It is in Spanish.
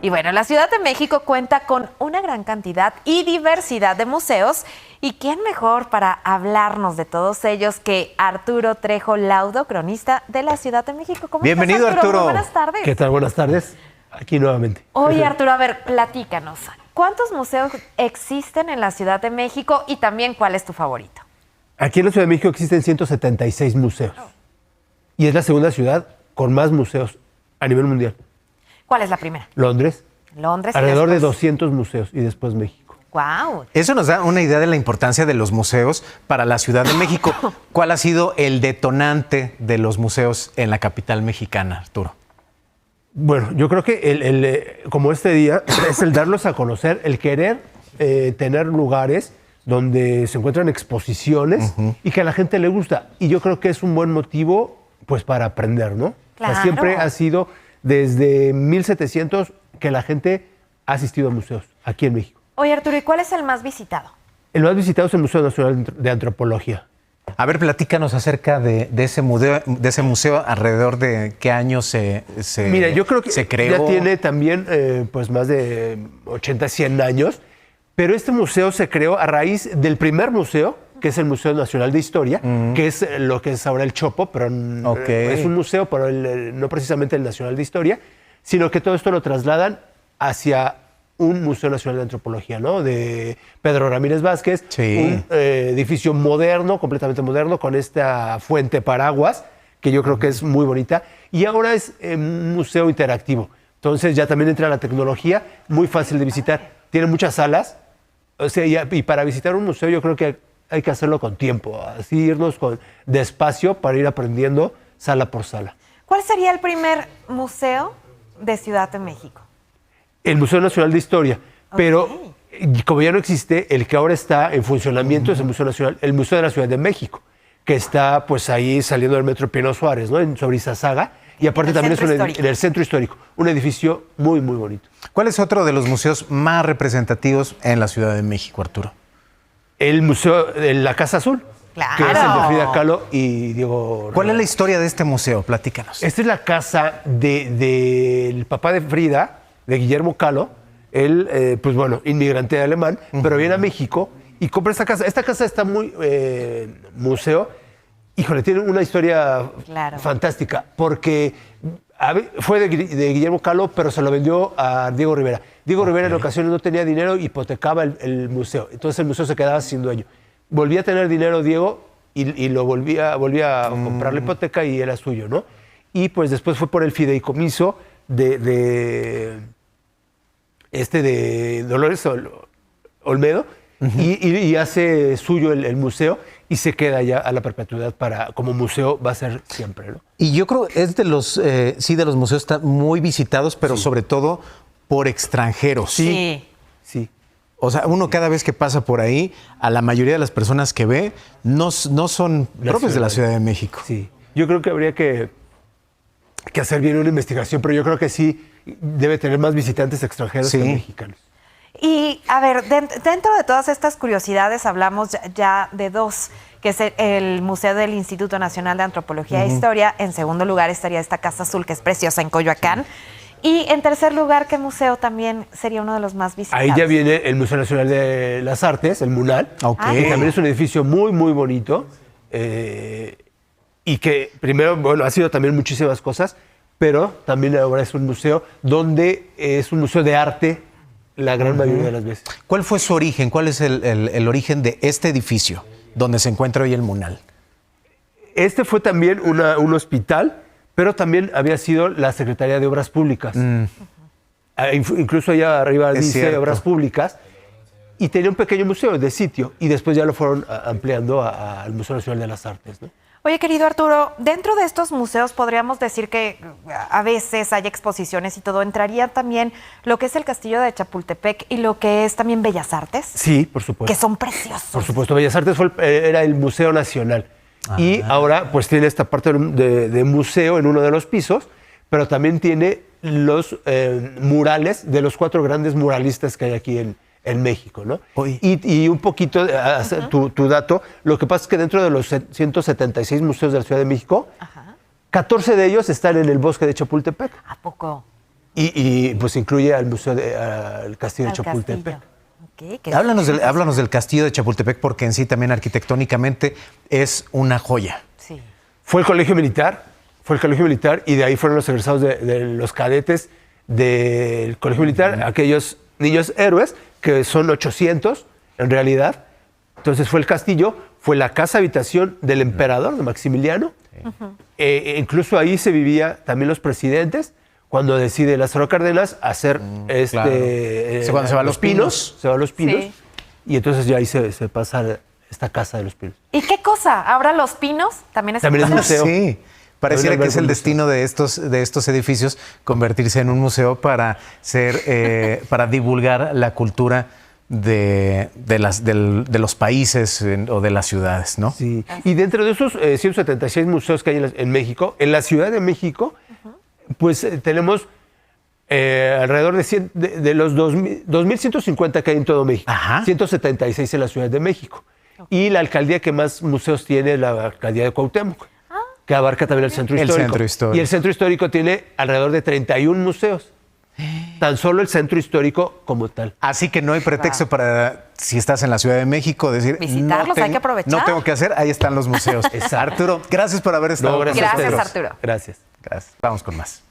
Y bueno, la Ciudad de México cuenta con una gran cantidad y diversidad de museos. ¿Y quién mejor para hablarnos de todos ellos que Arturo Trejo Laudo, cronista de la Ciudad de México? ¿Cómo Bienvenido, estás, Arturo? Arturo. Muy buenas tardes. ¿Qué tal? Buenas tardes. Aquí nuevamente. Oye, Arturo, a ver, platícanos. ¿Cuántos museos existen en la Ciudad de México y también cuál es tu favorito? Aquí en la Ciudad de México existen 176 museos. Y es la segunda ciudad con más museos a nivel mundial. ¿Cuál es la primera? Londres. Londres. y Alrededor de después- 200 museos y después México. ¡Guau! Eso nos da una idea de la importancia de los museos para la Ciudad de México. ¿Cuál ha sido el detonante de los museos en la capital mexicana, Arturo? Bueno, yo creo que como este día es el darlos a conocer, el querer tener lugares donde se encuentran exposiciones y que a la gente le gusta. Y yo creo que es un buen motivo pues para aprender, ¿no? Claro. O sea, siempre ha sido desde 1700 que la gente ha asistido a museos aquí en México. Oye, Arturo, ¿y cuál es el más visitado? El más visitado es el Museo Nacional de Antropología. A ver, platícanos acerca de ese museo, alrededor de qué año se Mira, yo creo que se creó. ya tiene también pues más de 80, 100 años, pero este museo se creó a raíz del primer museo, que es el Museo Nacional de Historia, que es lo que es ahora el Chopo, pero Ok. es un museo, pero no precisamente el Nacional de Historia, sino que todo esto lo trasladan hacia un Museo Nacional de Antropología, ¿no? De Pedro Ramírez Vázquez, Sí. un edificio moderno, completamente moderno, con esta fuente paraguas, que yo creo que es muy bonita, y ahora es un museo interactivo. Entonces ya también entra la tecnología, muy fácil de visitar. Tiene muchas salas, o sea, y para visitar un museo yo creo que hay que hacerlo con tiempo, así irnos despacio para ir aprendiendo sala por sala. ¿Cuál sería el primer museo de Ciudad de México? El Museo Nacional de Historia, pero como ya no existe, el que ahora está en funcionamiento es el Museo Nacional, el Museo de la Ciudad de México, que está pues ahí saliendo del Metro Pino Suárez, ¿no? Sobre Izazaga, y aparte El también es centro histórico. en el centro histórico, un edificio muy, muy bonito. ¿Cuál es otro de los museos más representativos en la Ciudad de México, Arturo? El Museo de la Casa Azul, Claro. que es el de Frida Kahlo y Diego ¿Cuál es la Rivera. historia de este museo? Platícanos. Esta es la casa del papá de Frida, de Guillermo Kahlo. Él, pues bueno, inmigrante alemán, pero viene a México y compra esta casa. Esta casa está muy museo. Híjole, tiene una historia Claro. fantástica, porque fue de Guillermo Kahlo, pero se lo vendió a Diego Rivera. Diego Rivera en ocasiones no tenía dinero, hipotecaba el museo. Entonces el museo se quedaba sin dueño. Volvía a tener dinero Diego y lo volvía a comprar la hipoteca y era suyo, ¿no? Y pues después fue por el fideicomiso de Dolores Olmedo y hace suyo el museo y se queda ya a la perpetuidad como museo va a ser siempre, ¿no? Y yo creo es de los de los museos muy visitados, pero sobre todo por extranjeros. Sí. Sí. O sea, uno cada vez que pasa por ahí, a la mayoría de las personas que ve no son propios de la Ciudad de México. Sí. Yo creo que habría que hacer bien una investigación, pero yo creo que sí debe tener más visitantes extranjeros Sí. que mexicanos. Y a ver, dentro de todas estas curiosidades hablamos ya de dos, que es el Museo del Instituto Nacional de Antropología e Historia. En segundo lugar estaría esta Casa Azul, que es preciosa, en Coyoacán. Y en tercer lugar, ¿qué museo también sería uno de los más visitados? Ahí ya viene el Museo Nacional de las Artes, el MUNAL, Ok. que también es un edificio muy, muy bonito y que primero, bueno, ha sido también muchísimas cosas, pero también ahora es un museo donde es un museo de arte la gran mayoría de las veces. ¿Cuál fue su origen? ¿Cuál es el origen de este edificio donde se encuentra hoy el MUNAL? Este fue también un hospital, pero también había sido la Secretaría de Obras Públicas. Incluso allá arriba Es dice cierto. Obras Públicas. Y tenía un pequeño museo de sitio. Y después ya lo fueron ampliando al Museo Nacional de las Artes, ¿no? Oye, querido Arturo, dentro de estos museos podríamos decir que a veces hay exposiciones y todo. ¿Entraría también lo que es el Castillo de Chapultepec y lo que es también Bellas Artes? Sí, por supuesto. Que son preciosos. Por supuesto, Bellas Artes era el Museo Nacional. Y ahora pues tiene esta parte de museo en uno de los pisos, pero también tiene los murales de los 4 grandes muralistas que hay aquí en México, ¿no? Oye. Y un poquito, tu dato, lo que pasa es que dentro de los 176 museos de la Ciudad de México, 14 de ellos están en el bosque de Chapultepec. ¿A poco? y pues incluye al al Castillo de Chapultepec. Háblanos del castillo de Chapultepec, porque en sí también arquitectónicamente es una joya. Sí. Fue el colegio militar, y de ahí fueron los egresados de los cadetes del colegio militar, aquellos niños héroes, que son 800 en realidad. Entonces fue el castillo, fue la casa habitación del emperador, de Maximiliano. Incluso ahí se vivía también los presidentes, cuando decide Lázaro Cárdenas hacer Claro. Cuando se va a Los Pinos. Se va a Los Pinos. Sí. Y entonces ya ahí se pasa esta casa de Los Pinos. ¿Y qué cosa? ¿Ahora Los Pinos? También es También es museo. Sí. Pareciera También que es el alberga un destino de estos edificios convertirse en un museo para para divulgar la cultura de los países o de las ciudades, ¿no? Sí. Y dentro de esos 176 museos que hay en México, en la Ciudad de México, pues tenemos alrededor de los 2.150 que hay en todo México. Ajá. 176 en la Ciudad de México. Y la alcaldía que más museos tiene es la alcaldía de Cuauhtémoc, que abarca también el centro histórico. Y el centro histórico tiene alrededor de 31 museos. Tan solo el centro histórico como tal. Así que no hay pretexto para, si estás en la Ciudad de México, decir... Visitarlos, hay que aprovechar. No tengo que hacer, ahí están los museos. Arturo, gracias por haber estado. No, Gracias, a ustedes. Arturo. Gracias. Gracias. Vamos con más.